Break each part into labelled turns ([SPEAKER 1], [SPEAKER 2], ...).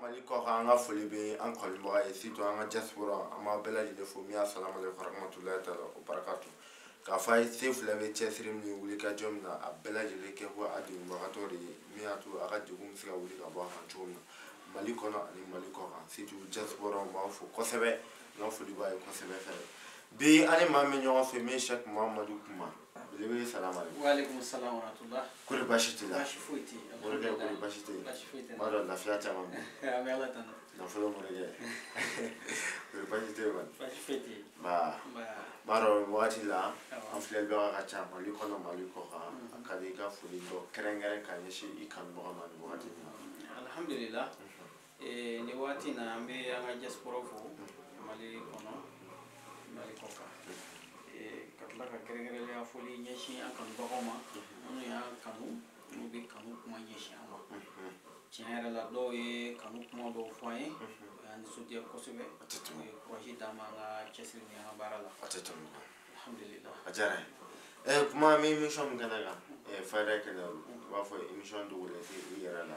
[SPEAKER 1] Maliko anga folibe an kolmo ay sito anga diaspora ama belaji de fo mi assalamu alaykum warahmatullahi ta'ala wa barakatuh ka fay sef la be chesrim ni wuli ka jomna a belaji de ke ho adi magatori mi atu aga jugum siga wuli ka ba han chomna maliko na ani maliko ha sito diaspora ma fo kosebe no fo diba ko sebe fa bi ani ma me nyo fe me Cheick Mamadou Kouma bele salam alaykum
[SPEAKER 2] wa alaykum assalam wa rahmatullah
[SPEAKER 1] kuri bashiti la
[SPEAKER 2] bashi foiti
[SPEAKER 1] alhamdulillah kuri bashiti maro la fiata mam
[SPEAKER 2] ami ala tan
[SPEAKER 1] na folo mo rege kuri bashiti man
[SPEAKER 2] bashi foiti
[SPEAKER 1] maro wati la en flel ba ka cha maliko no maliko ha akadi ka fuli do kerengere kanyeshi ikan mo man wati
[SPEAKER 2] alhamdulillah ni wati na ambe anga diaspora fo maliko no maliko ka katla ka kerengere ya fuli nyeshi akan bokoma onu ya kanu nubi kanu kuma nyeshi ama tiara la do e kanu kuma do foye and sodia kosobe projet damanga chesri ni barala alhamdulillah
[SPEAKER 1] ajara kuma mi mission ganaga faida kana wa fo emission do wala fi yarala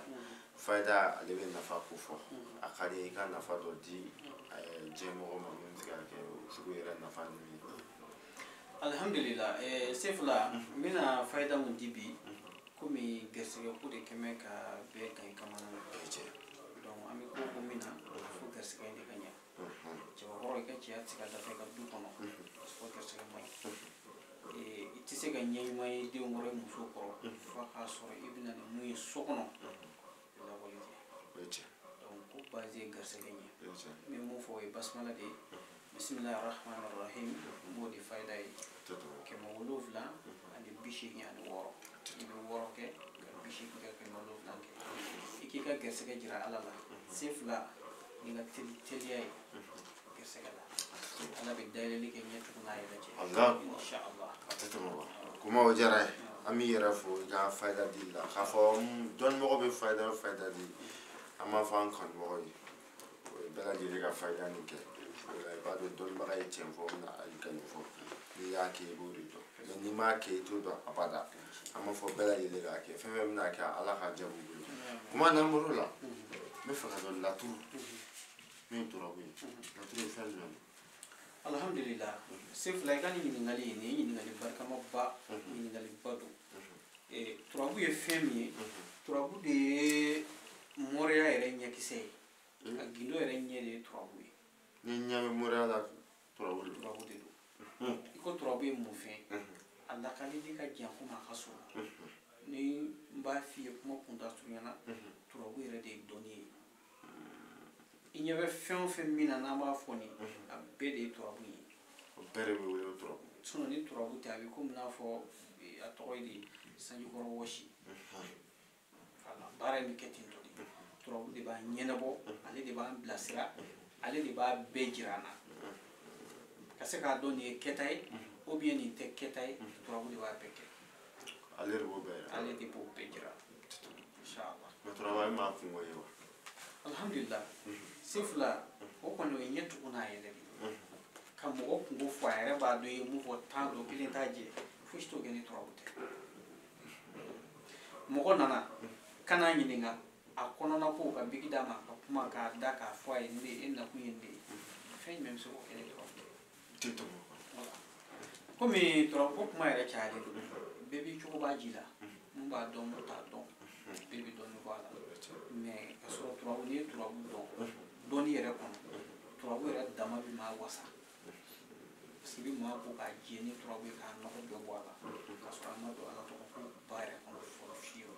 [SPEAKER 1] faida alebe na fa ko fo akari ka na fa do di jemo mo muzika ke sugo yara na fa ni
[SPEAKER 2] alhamdulillah sefla mina faida mun dibi komi gerse ko de kemeka be kan kamana beje donc ami ko mina fo gerse kan de kanya je wa ko ke ci atika da fe ka du kono fo gerse mai iti se ga nyi mai de ngore mu so ko fa ka so ibina ni mu so kono la wali beje donc ko base gerse ganya mais mo fo e basmala de bismillahir rahmanir rahim modi faida ke mawluf la andi bishi yani woro ni woro ke bishi ke mawluf la ke ikika gerse ga jira ala la sefla ni ga teliay gerse ga la ala be dalili ke nyetu na yela je
[SPEAKER 1] Allah
[SPEAKER 2] inshallah
[SPEAKER 1] atatamu kuma wajara ami yarafo ga faida dilla khafo don mo be faida di ama fan kan mo bela jere ga faida ni ke ba do don ba ay tempo na ay kan fo ni ya ke buri to ni ma ke to do abada amma fo bela jere ga ke fe mem na ka ala ha jabu kuma na muru la me fa ka do la tour me to rawi la tour fa le
[SPEAKER 2] alhamdulillah sef la gani ni ngali barka mabba ni ngali badu turabu ye femi turabu de moria ere nyakise agindo ere nyere turabu
[SPEAKER 1] ni nyame moria la turabu
[SPEAKER 2] de do iko turabu ye mufe anda kali di ka janko ma kaso ni mba fi kuma kunda tunyana turabu ere de doni il y avait fait mina na ma foni a bede turabu yi
[SPEAKER 1] o bere be wele turabu
[SPEAKER 2] sono ni turabu ta bi comme na fo a toydi sanju ko woshi fala bare mi ketin to di turabu de ba nyenabo ale de ba blasira ale de ba bejirana kase ka doni ketay ou bien ni te ketay turabu de ba peke
[SPEAKER 1] ale rebo be
[SPEAKER 2] ale de bo bejira inshallah
[SPEAKER 1] ma turabu ma fungo yewa
[SPEAKER 2] alhamdulillah sifla o kono yenyetu kuna yele kam o kungo fire ba do mu vo tando bilin taje fusto geni trawute mo konana kana nyininga akono na ko ka bigida ma ka kuma ka daka fire ndi enna ku yende fen mem so ko ene trawute
[SPEAKER 1] tito
[SPEAKER 2] ko mi trawko kuma yere chaade bebi chuko ba jila mba don ta don bebi don wala mais so turabu ni turabu don yere kono turabu yere dama bi ma wasa sibi ma ko ka jeni turabu ka no ko do wala ka so ma do ala to ko bare kono fo fiyo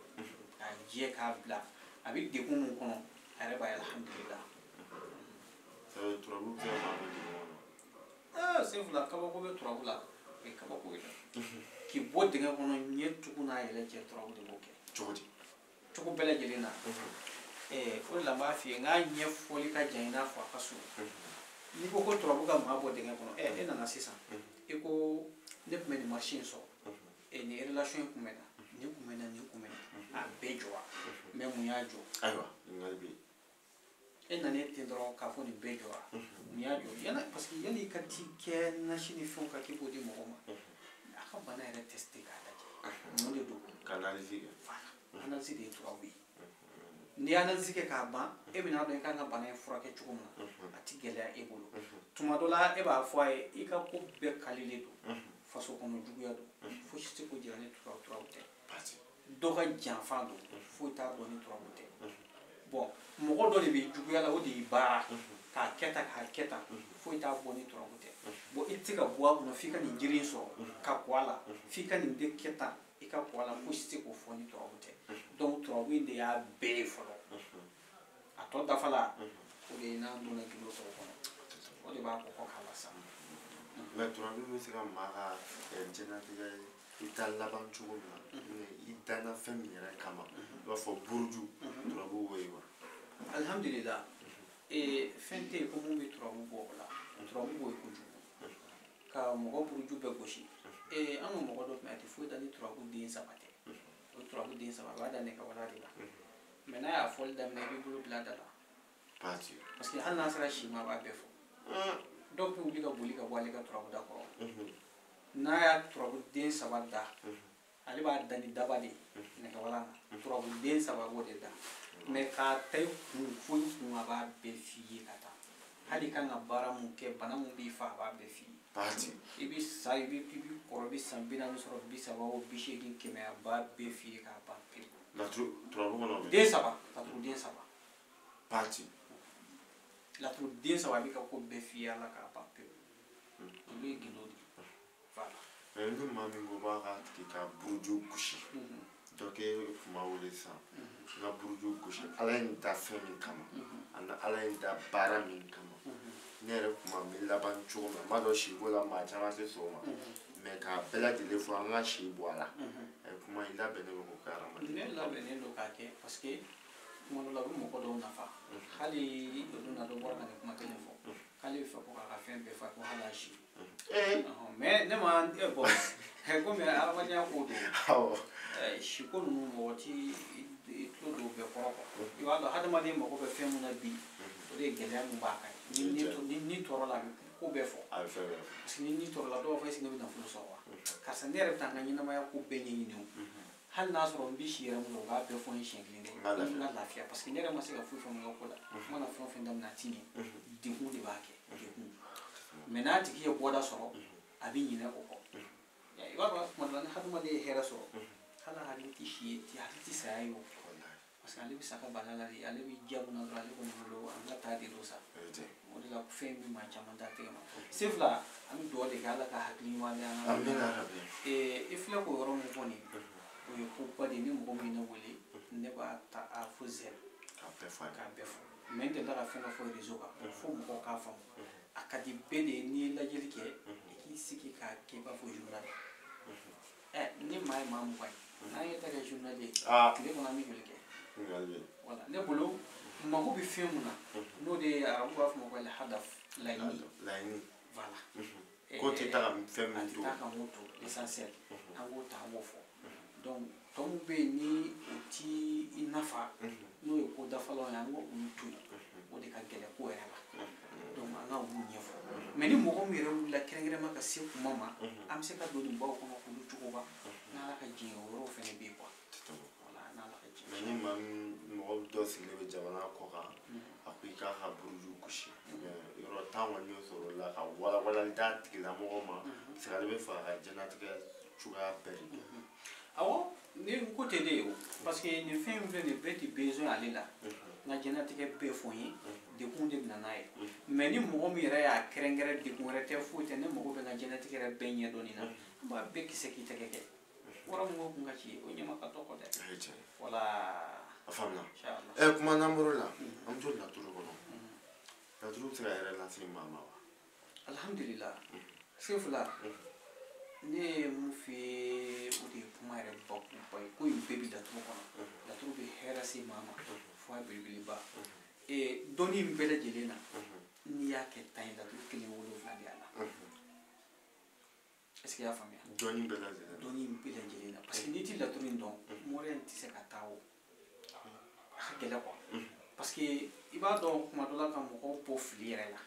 [SPEAKER 2] ka je ka bla abi de ko mun kono are ba alhamdulillah
[SPEAKER 1] turabu ke ma
[SPEAKER 2] do c'est vous la ka ko be turabu la e ka ko ida ki bodde nga kono nyetu kuna yele je turabu de boke
[SPEAKER 1] chodi
[SPEAKER 2] tuku bela jelena o la ma fi nga nye foli ka jaina fa kasu ni ko ko turabu ga ma bo de nga kono na na sisa e ko ne kuma ni machine so ni relation kuma na ni kuma a bejwa me mu ya jo
[SPEAKER 1] aywa ngalbi
[SPEAKER 2] na ne te dro ka fo ni bejwa mu ya jo yana parce que yani ka ti ke na shini fon ka ki bodi mo ma aka bana era tester ka da mo de do
[SPEAKER 1] canaliser
[SPEAKER 2] analyse de turabu ne ni analyse kɛ k'a ban e bɛna dɔn i kan ka bana in furakɛ cogo min na a ti gɛlɛya e bolo tuma dɔ la e b'a fɔ a ye i ka ko bɛɛ kalilen don faso kɔnɔ juguya don fosi tɛ ko jira ni turabu tɛ dɔ ka janfa don foyi t'a dɔn ni turabu tɛ bon mɔgɔ dɔ de bɛ juguya la o de y'i baara k'a kɛ tan foyi t'a bɔ ni turabu tɛ bon i tɛ ka bɔ a kunna f'i ka nin jiri in sɔrɔ ka kɔ a la f'i ka nin de kɛ tan i ka kɔ a la fosi tɛ k'o fɔ ni turabu tɛ donc turabu in de y'a bɛɛ ye fɔlɔ a tɔ dafala o de ye n'an donna gindo tɔw kɔnɔ o de b'a kɔkɔ k'a la sa
[SPEAKER 1] mais turabu bɛ se ka maa ka jɛnatigɛ i ta laban cogo min na i danna fɛn min yɛrɛ kama i b'a fɔ buruju turabu b'o ye wa
[SPEAKER 2] alhamdulillah fɛn tɛ yen ko mun bɛ turabu bɔ o la turabu b'o ye kojugu ka mɔgɔ buruju bɛɛ gosi an ka mɔgɔ dɔ tun bɛ yen a tɛ foyi da ni turabu den saba tɛ o turabu den saba a b'a da ne ka wala de la mais n'a y'a fɔli daminɛ i b'i bolo bila da la parce que hali n'a sera si ma a b'a bɛɛ fɔ dɔw bɛ wuli ka boli ka bɔ ale ka turabu da kɔrɔ n'a y'a turabu den saba da ale b'a da ni daba de ye nɛgɛwala na turabu den saba b'o de da mais k'a ta i kun foyi kun a b'a bɛɛ f'i ye ka taa hali kan ka baara mun kɛ bana mun b'i fa a b'a bɛɛ f'i ye i bɛ sa i bɛ kɔrɔ i bɛ san 40 sɔrɔ 30 o 80 100 a b'a bɛɛ f'i ye k'a ban pewu
[SPEAKER 1] turabu kɔnɔ
[SPEAKER 2] den saba laturu den saba
[SPEAKER 1] parti
[SPEAKER 2] laturu den saba a bɛ ka ko bɛɛ f'i ye ala k'a ban pewu olu ye gindo de voilà
[SPEAKER 1] mais ni maa min ko b'a ka tigi ka buruju gosi dɔ kɛ kuma wele sisan n ka buruju gosi ala ye n da fɛn min kama ani ala ye n da baara min kama ne yɛrɛ kuma n bɛ laban cogo min na n b'a dɔn si b'o la maa caman tɛ sɔn o ma mais k'a bɛɛ lajɛlen fɔ an ka si bɔ a la kuma i labɛnnen bɛ k'o kɛ hadamaden
[SPEAKER 2] ne labɛnnen don k'a kɛ parce que tuma dɔ la a bɛ mɔgɔ dɔw nafa hali o don na dɔ bɔra ka nin kuma kelen fɔ k'ale bɛ fɛ ko k'a ka fɛn bɛɛ fa ko hali a si mais ne ma bɔn komi adamadenya ko don siko ninnu mɔgɔ ti tulo dɔw bɛɛ kɔrɔ i b'a dɔn hadamaden mago bɛ fɛn min na bi o de ye gɛlɛya min b'a kan ni tɔɔrɔ la a bɛ ko bɛɛ fɔ parce que ni tɔɔrɔ la dɔw b'a fɔ est-ce que ne bɛ nafolo sɔrɔ wa karisa ne yɛrɛ bɛ taa n ka ɲɛnamaya ko bɛɛ ɲɛɲini o hali n'a sɔrɔ n bɛ si yɛrɛ mun na o b'a bɛɛ fɔ n ye siɲɛ kelen kɛ n ka lafiya parce que ne yɛrɛ ma se ka foyi faamu n ka ko la n mana fɛn o fɛn daminɛ a ti ɲɛ degun de b'a kɛ degun mais n'a tigi ye bɔda sɔrɔ a bɛ ɲinɛ o kɔ i b'a dɔn tuma dɔ la ni hadamaden ye hɛrɛ sɔrɔ hali a hakili tɛ si ye hakili tɛ saya ye o parce que ale bɛ sa ka bana la de ale bɛ diya mun na dɔrɔn ale kɔni bolo an ka taa de don sa o de la fɛn min maa caman t'a tɛgɛ ma se fila an bɛ dugawu de kɛ ala ka hakili ɲuman di an ka i filɛ k'o yɔrɔ min fɔ nin o ye koba de ye ni mɔgɔ min ne wele ne b'a ta a fo zɛrɛ k'a bɛɛ fɔ mais n delila ka fɛn dɔ fɔ réseau kan fo mɔgɔw k'a faamu a ka di bɛɛ de ye n'i ye lajɛli kɛ i k'i sigi k'a kɛ i b'a fɔ journal ni maa ye maa mugan ye n'an ye ta kɛ journal ye tile kɔnɔ an bɛ joli kɛ voilà ne bolo mago bɛ fɛn mun na n'o de ye arabu b'a fɔ ma ko hadaf laɲini voilà
[SPEAKER 1] ko tɛ taa ka fɛn min to
[SPEAKER 2] a tɛ taa ka mun to l'essentiel an k'o ta an k'o fɔ donc tɔ min bɛ yen ni o ti i nafa n'o ye ko dafalanw ye an k'olu to yen o de ka gɛlɛn ko yɛrɛ la donc an ka olu ɲɛfɔ mais ni mɔgɔ min yɛrɛ wulila kɛrɛnkɛrɛnma ka se kuma ma an bɛ se ka don nin baw kɔnɔ k'olu cogo ba n'ala ka jɛn o yɔrɔ fɛnɛ bɛ yen quoi voilà n'ala ka jɛn
[SPEAKER 1] mais ni maa min mɔgɔ dɔ sigilen bɛ jamana kɔ kan a ko i k'a ka buruju gosi yɔrɔ tan kɔni y'o sɔrɔ o la ka walawalali d'a tigilamɔgɔ ma parce que ale bɛ fɛ a ka diɲɛlatigɛ cogoya bɛɛ de dɔn
[SPEAKER 2] awɔ ni ko tɛ de ye o parce que nin fɛn min filɛ nin bɛɛ tɛ besoin ale la n ka diɲɛlatigɛ bɛɛ fɔ n ye dekun de bɛ na n'a ye mais ni mɔgɔ min yɛrɛ y'a kɛrɛnkɛrɛn dekun wɛrɛ tɛ foyi tɛ ne mago bɛ n ka diɲɛlatigɛ yɛrɛ bɛɛ ɲɛdɔn nin na n b'a bɛɛ kisɛ k'i tɛgɛ kɛ wara mun ko kun ka ci o ɲɛma ka dɔgɔ dɛ voilà
[SPEAKER 1] a faamuna kuma n'an la an bɛ to laturu kɔnɔ laturu bɛ se ka yɛrɛ lase maa ma wa
[SPEAKER 2] alhamdulillah se fila ne ye mun f'i ye o de ye kuma yɛrɛ bakuruba ye ko in bɛɛ bɛ laturu kɔnɔ laturu bɛ hɛrɛ se maa ma fo a belebeleba dɔnni in bɛɛ lajɛlen na n'i y'a kɛ 10 ye laturu 1 7 de y'a la est-ce que i y'a faamuya
[SPEAKER 1] dɔnni bɛɛ lajɛlen
[SPEAKER 2] dɔnni in bɛɛ lajɛlen na parce que n'i ti laturu in dɔn mɔrɛ in tɛ se ka taa o a ka gɛlɛn quoi parce que i b'a dɔn kuma dɔ la ka mɔgɔw bɔ fili yɛrɛ la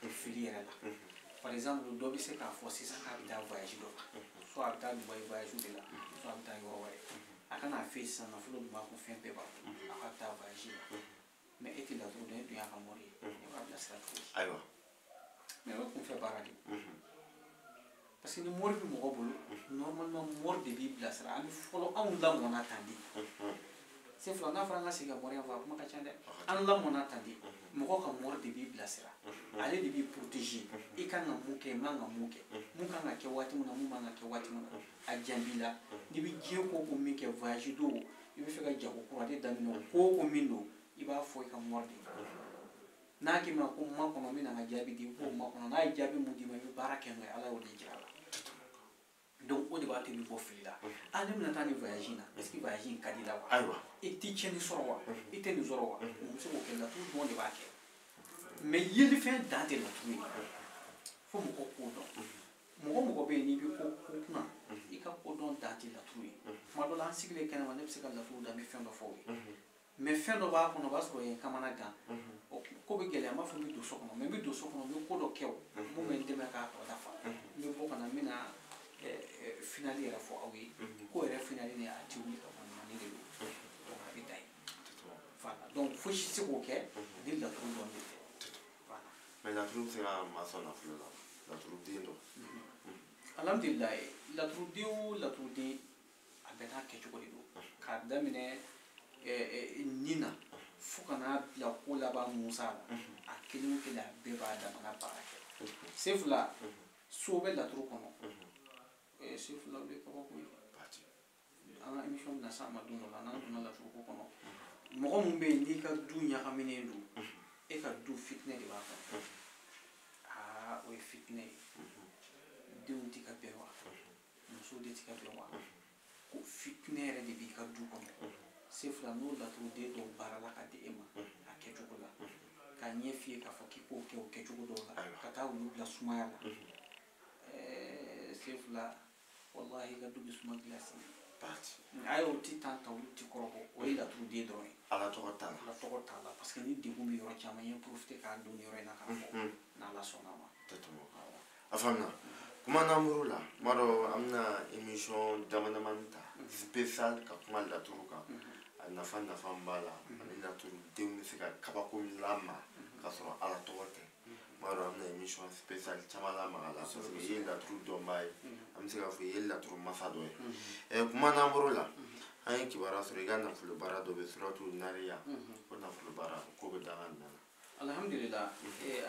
[SPEAKER 2] par exemple dɔ bɛ se k'a fɔ sisan k'a bɛ taa voyage dɔ la soit a bɛ taa Dubaï voyage de la soit a bɛ taa yɔrɔ wɛrɛ a kana fɛ sisan nafolo dun b'a kun fɛn bɛɛ b'a kun a ka taa voyage la y'a ka mori ye i b'a bilasira cogo di
[SPEAKER 1] ayiwa
[SPEAKER 2] mais o kun fɛ baara de parce que ni mori bɛ mɔgɔ bolo normalement mori de b'i bilasira an bɛ fɔlɔ anw lamɔna tan de c'est fila n'a fɔra an ka segin ka mori yan fɔ a kuma ka ca dɛ an lamɔna tan de mɔgɔ ka mori de b'i bilasira ale de b'i protéger i kan ka mun kɛ i man ka mun kɛ mun kan ka kɛ waati min na mun man ka kɛ waati min na a janbi la n'i bɛ diɲɛ ko o ko min kɛ voyage don i bɛ fɛ ka jago kura de daminɛ o ko o ko min don i b'a fɔ i ka mori de n'a k'i ma ko ma kɔnɔ n bɛna n ka jaabi di i b'o ma kɔnɔ n'a ye jaabi mun d'i ma i bɛ baara kɛ n'o ye ala y'o de jira a la donc o de b'a to i bɛ bɔ fili la ne bɛna taa nin voyage in na est ce que voyage in ka di la wa i tɛ tiɲɛni sɔrɔ wa i tɛ nin sɔrɔ wa mun bɛ se k'o kɛ laturu dɔrɔn de b'a kɛ mais yelifɛn dan tɛ laturu ye fo mɔgɔ k'o dɔn mɔgɔ bɛ yen n'i bɛ ko kunna i ka ko dɔn dan tɛ laturu ye tuma dɔ la an sigilen kɛnɛma ne bɛ se ka laturu da n bɛ fɛn dɔ fɔ o ye mais fɛn dɔ b'a kɔnɔ o b'a sɔrɔ o ye n kamana gan ko bɛ gɛlɛya n b'a fɔ n bɛ don so kɔnɔ mais n bɛ don so kɔnɔ n bɛ ko dɔ kɛ o mun bɛ n dɛmɛ k'a tɔ dafa n bɛ bɔ ka na n bɛna finali yɛrɛ fɔ aw ye ko yɛrɛ finali ni a tɛ wuli ka bɔ nin de don donc a bɛ dan yen voilà donc fosi tɛ se k'o kɛ ni laturu dɔn de tɛ voilà
[SPEAKER 1] mais laturu bɛ se ka maa sɔn nafolo la laturu den dɔ
[SPEAKER 2] alhamdulilayi laturuden o laturuden a bɛɛ n'a kɛcogo de don k'a daminɛ nin na fo ka n'a bila ko laban musa la a kelen o kelen a bɛɛ b'a damana baara kɛ sen fila so bɛ laturu kɔnɔ sen fila o de ye kabako ye an ka émission bɛna se a ma don dɔ la n'an donna laturu ko kɔnɔ mɔgɔ min bɛ yen n'i ka du ɲagaminen don e ka du fitinɛ de b'a kɔnɔ o ye fitinɛ ye denw tɛ ka bɛn wa musow de tɛ ka bɛn wa ko fitinɛ yɛrɛ de b'i ka du kɔnɔ sen fila n'o laturuden dɔw baarala ka di e ma a kɛcogo la k'a ɲɛ f'i ye k'a fɔ k'i k'o kɛ o kɛcogo dɔw la ka taa olu bila sumaya la sen fila walahi i ka du bɛ suma gilasi a ye o ti tan ta olu ti kɔrɔbɔ o ye laturuden dɔrɔn ye
[SPEAKER 1] ala tɔgɔ t'a la
[SPEAKER 2] ala tɔgɔ t'a la parce que ni degun bɛ yɔrɔ caman n ye profiter k'a don nin yɔrɔ in na k'a fɔ n'ala sɔnna ma
[SPEAKER 1] a faamuna kuma n'an bɔr'o la n b'a dɔn an bɛna émission dama damani ta spécial ka kuma laturu kan a nafa b'a la ani laturudenw bɛ se ka kabako min lama k'a sɔrɔ ala tɔgɔ tɛ n b'a dɔn an bɛna émission spécial caman lamaga la parce que i ye laturu dɔnbaa ye an bɛ se k'a fɔ i ye laturu masa dɔ ye kuma n'an bɔr'o la an ye kibaruya sɔrɔ i ka nafolo baara dɔ bɛ suratu nariya o nafolo baara ko bɛ daga nin na
[SPEAKER 2] alhamdulillah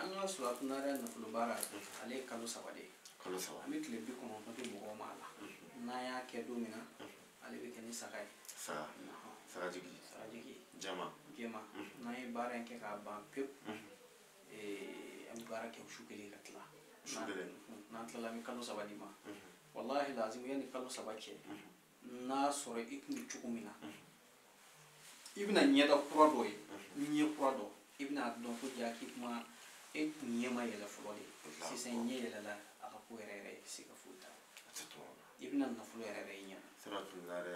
[SPEAKER 2] an ka suratu nariya nafolo baara ale ye kalo 3 de ye
[SPEAKER 1] kalo 3
[SPEAKER 2] an bɛ tile 90 di mɔgɔw ma a la n'an y'a kɛ don min na ale bɛ kɛ ni saga ye sagajigi
[SPEAKER 1] jɛma
[SPEAKER 2] n'an ye baara in kɛ k'a ban pewu an bɛ baara kɛ su kelen ka tila n'an tilala an bɛ kalo 3 di ma wallahi lazim yanni kalo 3 cɛ n'a sɔrɔ i tun bɛ cogo min na i bɛna ɲɛda kura dɔ ye ɲɛ kura dɔ i bɛna dɔn ko jaa k'i kuma e tun ɲɛ ma yɛlɛ fɔlɔ de sisan ɲɛ yɛlɛla a ka ko yɛrɛ yɛrɛ se ka foyi t'a la i bɛna nafolo yɛrɛ yɛrɛ ɲɛ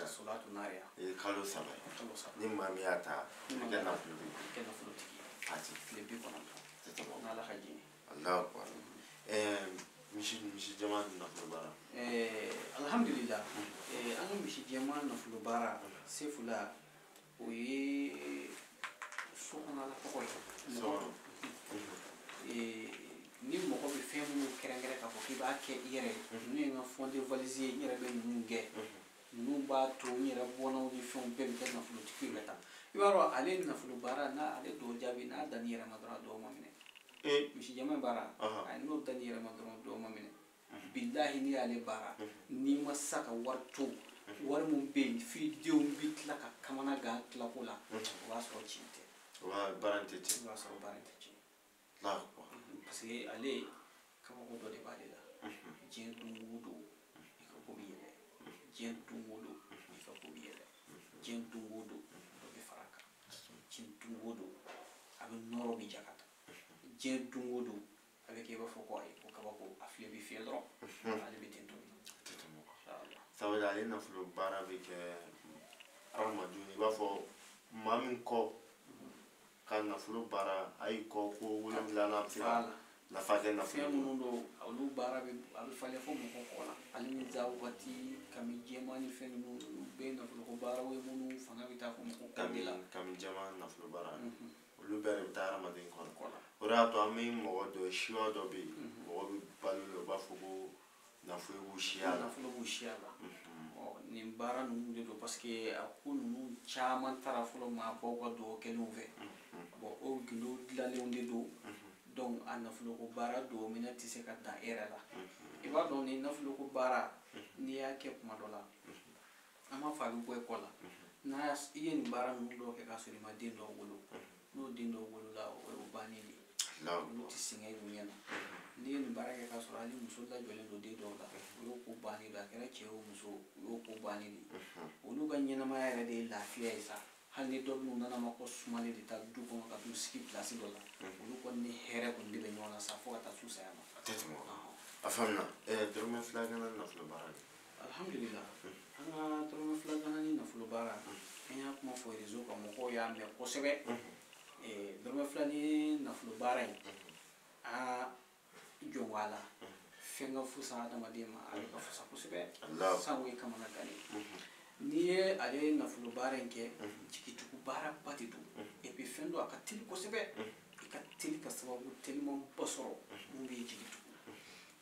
[SPEAKER 2] suratu nariya
[SPEAKER 1] kalo 3 ni maa min y'a ta i bɛ kɛ
[SPEAKER 2] nafolotigi ye tile 90 n'ala ka jɛ
[SPEAKER 1] Allahu akbar misi jɛma nafolo baara
[SPEAKER 2] alhamdulillah an ka misi jɛma nafolo baara se fila o ye so kɔnɔ ala tɔgɔ ye ni mɔgɔ bɛ fɛn minnu kɛrɛnkɛrɛn k'a fɔ k'i b'a kɛ i yɛrɛ ye n'o ye n ka fɔnde valise ye n yɛrɛ bɛ ninnu kɛ ninnu b'a to n yɛrɛ bɔnnaw ni fɛnw bɛɛ bɛ kɛ nafolotigi ye ka taa i b'a dɔn ale nafolo baara n'ale dɔw jaabi n'a danni yɛrɛ ma dɔrɔn a dɔw ma minɛ misi jɛma baara a n'o danni yɛrɛ ma dɔrɔn dɔw ma minɛ bilahi n'i y'ale baara n'i ma sa ka wari to wari min bɛ yen f'i denw bɛ tila ka kamana gan tilako la o b'a sɔrɔ tiɲɛ tɛ
[SPEAKER 1] o baara in tɛ tiɲɛ
[SPEAKER 2] o b'a sɔrɔ baara in tɛ tiɲɛ parce que ale kabako dɔ de b'ale la diɲɛ don o don i ka ko bɛ yɛlɛ diɲɛ don o don i ka ko bɛ yɛlɛ diɲɛ don o don dɔ bɛ fara a kan diɲɛ don o don a bɛ nɔrɔ bɛ ja ka taa diɲɛ don o don a bɛ kɛ i b'a fɔ ko ayi ko kabako a filɛ bɛ fiyɛ dɔrɔn ale bɛ ten to
[SPEAKER 1] sabula ale nafolo baara bɛ kɛ hadamadenw i b'a fɔ maa min kɔ ka nafolo baara a y'i kɔ ko 7 bɛ se ka nafa kɛ nafolo
[SPEAKER 2] fɛn minnu don olu baara a bɛ falen fo mɔgɔ kɔ la ale ni za waati kami jɛma ni fɛn ninnu olu bɛɛ ye nafolo ko baaraw ye minnu fanga bɛ taa fo mɔgɔ kɔ de la
[SPEAKER 1] kami jɛma nafolo baara olu olu bɛɛ de bɛ taa hadamaden kɔnɔ o de y'a to an bɛ mɔgɔ dɔ siya dɔ bɛ yen mɔgɔ bɛ balo la u b'a fɔ ko nafolo b'u siya la
[SPEAKER 2] nafolo b'u siya la nin baara ninnu de don parce que a ko ninnu caman taara fɔlɔ maabaw ka dugawu kɛlenw fɛ bon o gindo dilanlenw de don donc a nafoloko baara don minɛ tɛ se ka dan e yɛrɛ la i b'a dɔn ni nafoloko baara n'i y'a kɛ kuma dɔ la an b'a fɔ a bɛ bɔ ekɔli la i ye nin baara ninnu dɔw kɛ k'a sɔrɔ i ma den dɔw wolo n'o den dɔw wolola o ye bannen de ye olu tɛ sɛgɛn u ɲɛ na n'i ye nin baara kɛ k'a sɔrɔ hali muso lajɔlen don den dɔw la o y'o ko bannen de a kɛra cɛ o muso o y'o ko bannen de olu ka ɲɛnamaya yɛrɛ de ye lafiya ye sa hali ni dɔ bɛ n'u nana ma ko sumalen de taa du kɔnɔ ka t'u sigi pilasi dɔ la olu kɔni ni hɛrɛ kɔni de bɛ ɲɔgɔn na sa fo ka taa s'u saya ma
[SPEAKER 1] a tɛ tɛmɛ o kan a faamuna dɔrɔmɛ fila gana nafolo baara de
[SPEAKER 2] alhamdulillah an ka dɔrɔmɛ fila gana ni nafolo baara an y'a kuma fɔ réseau kan mɔgɔw y'a mɛn kosɛbɛ dɔrɔmɛ fila ni nafolo baara in a jɔn b'a la fɛn ka fusa adamaden ma a bɛ ka fusa kosɛbɛ sango ye kamana gane n'i ye ale nafolo baara in kɛ jigitugu baara ba de don et puis fɛn don a ka teli kosɛbɛ i ka teli ka sababu teliman ba sɔrɔ mun b'i jigitugu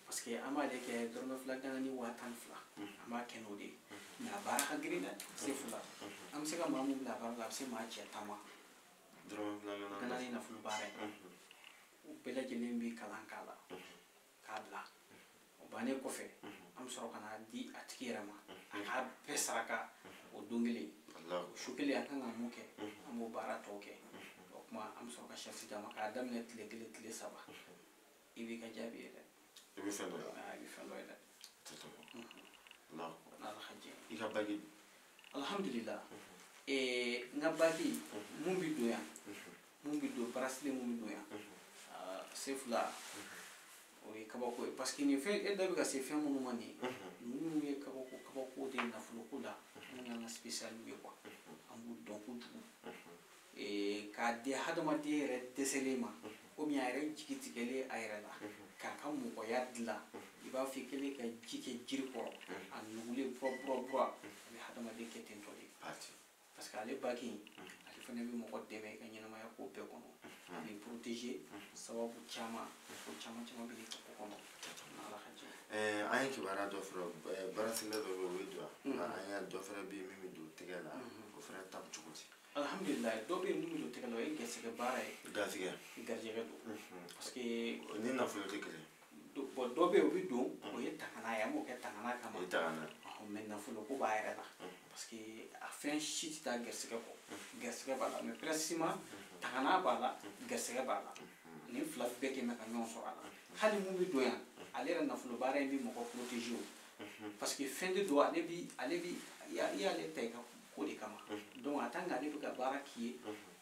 [SPEAKER 2] parce que an b'ale kɛ dɔrɔmɛ fila gana ni 12,000 an b'a kɛ n'o de ye mais a baara ka girin dɛ se fila an bɛ se ka maa mun bila a baara la a bɛ se maa cɛ 10 ma
[SPEAKER 1] dɔrɔmɛ fila
[SPEAKER 2] gana ni nafolo baara in u bɛɛ lajɛlen bɛ kalan k'a la k'a bila o bannen kɔfɛ an bɛ sɔrɔ ka n'a di a tigi yɛrɛ ma a k'a bɛɛ saraka o don kelen su kelen an kan ka mun kɛ an b'o baara tɔw kɛ o kuma an bɛ sɔrɔ ka sɛsi d'a ma k'a daminɛ tile 1 tile 3 i b'i ka jaabi ye dɛ
[SPEAKER 1] i bɛ fɛn dɔ ye
[SPEAKER 2] i bɛ fɛn dɔ ye dɛ n'ala ka jɛ
[SPEAKER 1] i ka bagi
[SPEAKER 2] alhamdulillah n ka bagi mun bɛ don yan mun bɛ don barasile mun bɛ don yan se fila o ye kabako ye parce que nin fɛn e da bɛ ka se fɛn minnu ma nin ninnu ye kabako de ye nafoloko la mun y'an ka spécialiw ye quoi an b'u dɔn kojugu k'a di hadamaden yɛrɛ dɛsɛlen ma ou bien a yɛrɛ jigi tigɛlen a yɛrɛ la k'a ka mɔgɔya dilan i b'a fɔ i kɛlen ka ji kɛ jiri kɔrɔ a nugulen bura a bɛ hadamaden kɛ ten tɔ de parce que ale baki ale fana bɛ mɔgɔ dɛmɛ i ka ɲɛnamaya ko bɛɛ kɔnɔ a bɛ protéger sababu caman ko caman bɛ ka ko kɔnɔ n'ala ka jɛ
[SPEAKER 1] an ye kibaruya dɔ fɔlɔ baarasɛnɛ dɔ bɛ yen o ye don an ye dɔ fana bɛ yen min bɛ don tɛgɛ la o fana ta bɛ cogo di
[SPEAKER 2] alhamdulillah dɔ bɛ yen min bɛ don tɛgɛ la o ye garisɛgɛ baara ye garijɛgɛ don parce que
[SPEAKER 1] ni nafolo tɛ kelen
[SPEAKER 2] bon dɔ bɛ yen o bɛ don o ye tangana ye an b'o kɛ tangana kama mais nafolo ko b'a yɛrɛ la parce que a fɛn si tɛ taa garisɛgɛ kɔ garisɛgɛ b'a la mais précisément tangana b'a la garisɛgɛ b'a la nin fila bɛɛ kɛ mɛ ka ɲɔgɔn sɔrɔ a la hali mun bɛ don yan ale yɛrɛ nafolo baara in bɛ mɔgɔ protéger o parce que fɛn de don ale bi i y'ale ta i ka ko de kama donc en tant que ale bɛ ka baara k'i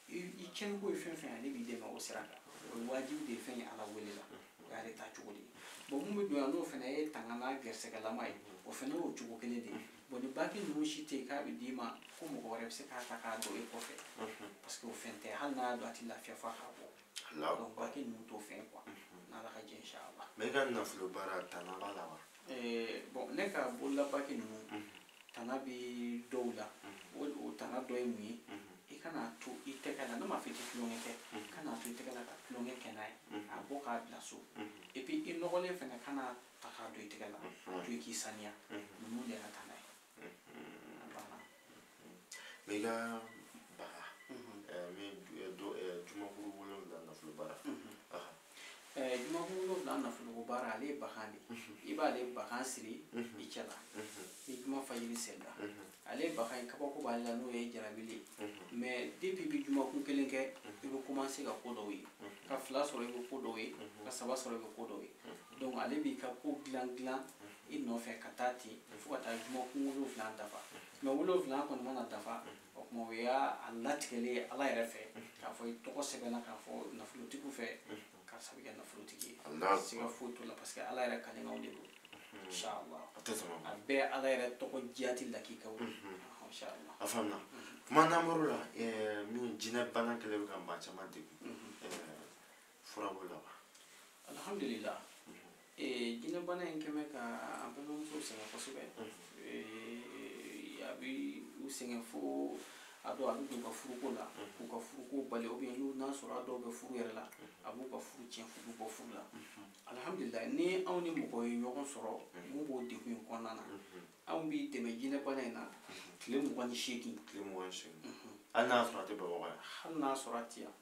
[SPEAKER 2] ye i kɛnɛ ko ye fɛn fɛn ale b'i dɛmɛ o sira kan o ye wajibi de ye fɛn ye ala wele la o y'ale ta cogo de ye bon mun bɛ don yan n'o fana ye tangana garisɛgɛlama ye o fana y'o cogo kelen de ye bon ni baki ninnu si tɛ yen k'a bɛ d'i ma ko mɔgɔ wɛrɛ bɛ se k'a ta k'a don e kɔfɛ parce que o fɛn tɛ hali n'a y'a dɔn a tɛ lafiya f'a ka bɔ donc baki ninnu t'o fɛn quoi n'ala ka jɛ inshallah
[SPEAKER 1] mais i ka nafolo baara tana b'a la wa
[SPEAKER 2] bon ne ka bolola baki ninnu tana bɛ dɔw la o tana dɔ ye mun ye i kana to i tɛgɛ la ne m'a fɔ i tɛ tulonkɛ kɛ kana to i tɛgɛ la ka tulonkɛ kɛ n'a ye a bɔ k'a bila so et puis i nɔgɔlen fana kana ta k'a don i tɛgɛ la to i k'i saniya ninnu de ka tana ye a banna
[SPEAKER 1] mais i ka baga min jumakuru 7 nafolo baara
[SPEAKER 2] jumakuru 7 nafoloko baara ale ye bagan de i b'ale bagan siri i cɛ la ni juma fajiri selila ale bagan ye kabako b'ale la n'o ye jarabili ye mais depuis bi jumakun kelen kɛ i bɛ commencer ka ko dɔw ye ka 2 sɔrɔ i bɛ ko dɔw ye ka 3 sɔrɔ i bɛ ko dɔw ye donc ale b'i ka ko dilan i nɔfɛ ka taa ten fo ka taa jumakun 7 dafa mais 7 kɔni mana dafa o tuma o y'a latigɛlen ye ala yɛrɛ fɛ k'a fɔ i tɔgɔ sɛbɛnna k'a fɔ nafolotigiw fɛ karisa bɛ kɛ nafolotigi ye siga foyi t'o la parce que ala yɛrɛ kalenkanw de don inshallah a bɛɛ ala yɛrɛ tɔgɔ jati lakikaw inshallah
[SPEAKER 1] a faamuna kuma n'an bɔr'o la min jinɛ bana kɛlen bɛ ka maa caman degun fura b'o la wa
[SPEAKER 2] alhamdulillah jinɛ bana in kɛmɛ ka an balimamusow sɛgɛn kosɛbɛ a bɛ u sɛgɛn fo ado abu ka furuko la ku ka furuko bale o bien nu na sura do be furu yɛrɛ la abu ka furu cɛn furu bɔ furu la alhamdulillah ni aw ni mɔgɔ ye ɲɔgɔn sɔrɔ mun b'o degun in kɔnɔna na anw b'i dɛmɛ jinɛ bana in na tile 28
[SPEAKER 1] hali n'a sɔrɔ a tɛ bamakɔ yan
[SPEAKER 2] hali n'a sɔrɔ a tɛ yan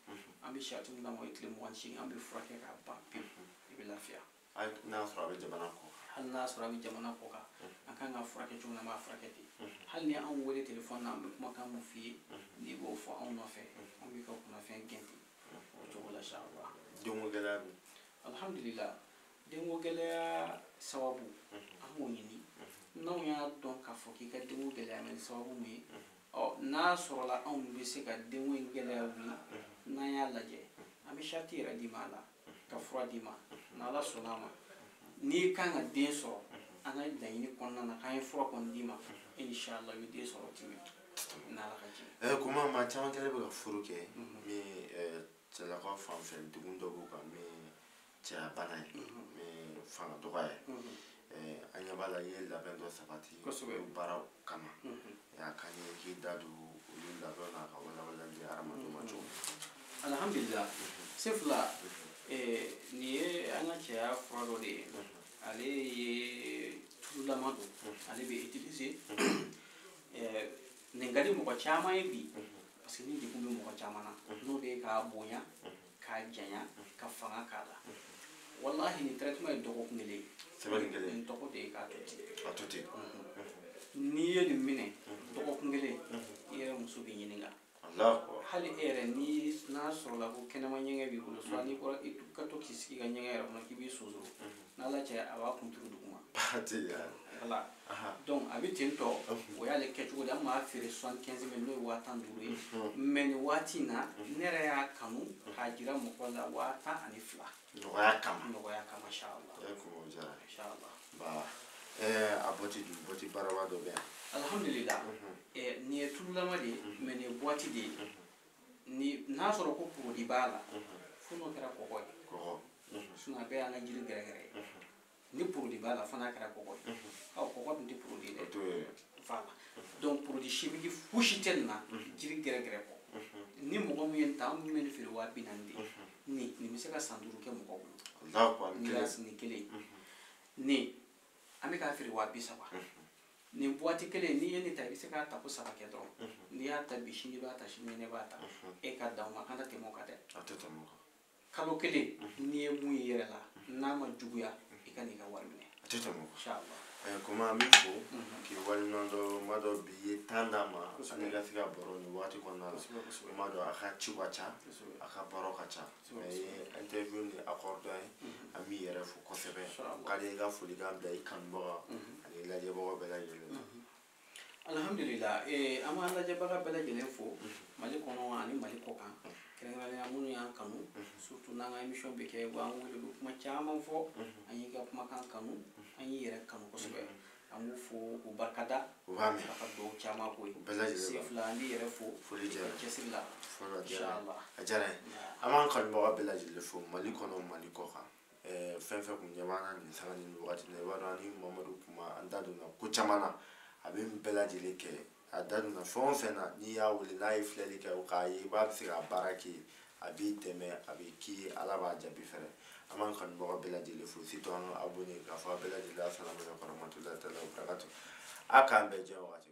[SPEAKER 2] an bɛ siyati min na o ye tile 28 an bɛ furakɛ k'a ban pewu i bɛ lafiya
[SPEAKER 1] hali n'a sɔrɔ a bɛ jamana kɔ
[SPEAKER 2] hali n'a sɔrɔ a bɛ jamana kɔ kan an kan ka furakɛ cogo min na an b'a furakɛ ten hali ni anw wele telefɔni na an bɛ kumakan mun f'i ye n'i b'o fɔ anw nɔfɛ an b'i ka kunnafɛn gɛn ten o cogo la inshallah
[SPEAKER 1] denko gɛlɛya dun
[SPEAKER 2] alhamdulillah denko gɛlɛya sababu an b'o ɲini n'anw y'a dɔn k'a fɔ k'i ka denko gɛlɛya ni sababu mun ye n'a sɔrɔla anw bɛ se ka denko in gɛlɛya wuli n'an y'a lajɛ an bɛ siyati yɛrɛ d'i ma a la ka fura d'i ma n'ala sɔnn'a ma n'i kan ka den sɔrɔ an ka laɲini kɔnɔna na k'an ye fura kɔni d'i ma inshallah i bɛ den sɔrɔ ten n'ala ka jɛ
[SPEAKER 1] Kouma maa caman kɛlen bɛ ka furu kɛ min cɛlakaw fan fɛ degun dɔ b'u kan min cɛya bana ye min fanga dɔgɔya ye an ɲɛ b'a la i ye labɛn dɔ sabati olu baaraw kama a ka ɲi k'i da don olu labɛn n'a ka walawalali di hadamadenw ma cogo min
[SPEAKER 2] alhamdulillah sefula nin ye an ka cɛya fura dɔ de ye ale ye tululama don ale bɛ utiliser nin ka di mɔgɔ caman ye bi parce que ni degun bɛ mɔgɔ caman na n'o de ye k'a bonya k'a janya ka fanga k'a la wallahi nin traitement ye dɔgɔkun kelen ye nin tɔgɔ de ye k'a to ten n'i ye nin minɛ dɔgɔkun kelen i yɛrɛ muso bɛ ɲininka hali e yɛrɛ n'a sɔrɔla ko kɛnɛma ɲɛgɛn b'i bolo soit n'i bɔra i ka to k'i sigi ka ɲɛgɛn yɛrɛ kɔnɔ k'i b'i soso n'ala cɛ a b'a kun turu duguma voilà donc a bɛ ten tɔ o y'ale kɛcogo de an b'a feere 75 000 n'o ye 15 000 ye mais nin waati in na ne yɛrɛ y'a kanu k'a jira mɔgɔw la 12 000 nɔgɔya kama inshallah
[SPEAKER 1] a bɔti baaraba dɔ bɛ yan
[SPEAKER 2] alhamdulillah nin ye tululama de ye mais nin ye boîte de ye n'a sɔrɔ ko produit b'a la fo n'o kɛra kɔgɔ ye sinon a bɛɛ y'an ka jiri gɛrɛgɛrɛ ye ni produit b'a la fo n'a kɛra kɔgɔ ye kɔgɔ dun tɛ produit dɛ voilà donc produit chimique fosi tɛ nin na jiri gɛrɛgɛrɛ kɔ ni mɔgɔ min ye nin ta an bɛ nin feere 40 000 de nin bɛ se ka san 5 kɛ mɔgɔ bolo nin kelen nin an bɛ k'a feere 30 000 nin boîte kelen n'i ye nin ta i bɛ se k'a ta ko 3 kɛ dɔrɔn n'i y'a ta bi sini b'a ta sini ne b'a ta e ka dan o ma kan ka tɛmɛ o kan dɛ kalo kelen n'i ye mun ye yɛrɛ la n'a ma juguya i ka n'i ka wari minɛ inshallah
[SPEAKER 1] Kouma min fɔ k'i waleɲuman dɔ ma dɔ bi ye temps d'a ma ani ka se ka baro nin waati kɔnɔna la ma dɔ a ka ciw ka ca a ka baro ka ca mais ye interview ni accord dɔ ye an b'i yɛrɛ fo kosɛbɛ k'ale i ka folikan bila i kanubaga ani lajɛbagaw bɛɛ lajɛlen
[SPEAKER 2] alhamdulillah an b'an lajɛbaga bɛɛ lajɛlen fo mali kɔnɔ ani mali kɔ kan kɛrɛnkɛrɛnnenya minnu y'an kanu surtout n'an ka émission bɛ kɛ an wele bɛ kuma caman fɔ an y'i ka kumakan kanu an y'i yɛrɛ kanu kosɛbɛ an b'u fo k'u barikada ala ka dugawu caman k'o ye sefula an b'i yɛrɛ fo
[SPEAKER 1] foli diyara
[SPEAKER 2] cɛsiri la inshallah
[SPEAKER 1] a diyara n ye an b'an kanubaga bɛɛ lajɛlen fo mali kɔnɔ mali kɔ kan fɛn fɛn kun ɲɛ b'an na nin sanga ni wagati in na i b'a dɔn ani Mamadou Kouma an da donna ko caman na a bɛ nin bɛɛ lajɛlen kɛ a da donna fɛn o fɛn na n'i y'a wele n'a ye filɛli kɛ o k'a ye i b'a bɛ se ka baara kɛ a b'i dɛmɛ a bɛ k'i ye ala b'a jaabi fɛnɛ an b'an kanubaga bɛɛ lajɛlen fo surtout an ka abonné k'a fɔ a bɛɛ lajɛlen assalamu alaikum warahmatullahi taala wabarakatuh a k'an bɛɛ jɛ wagati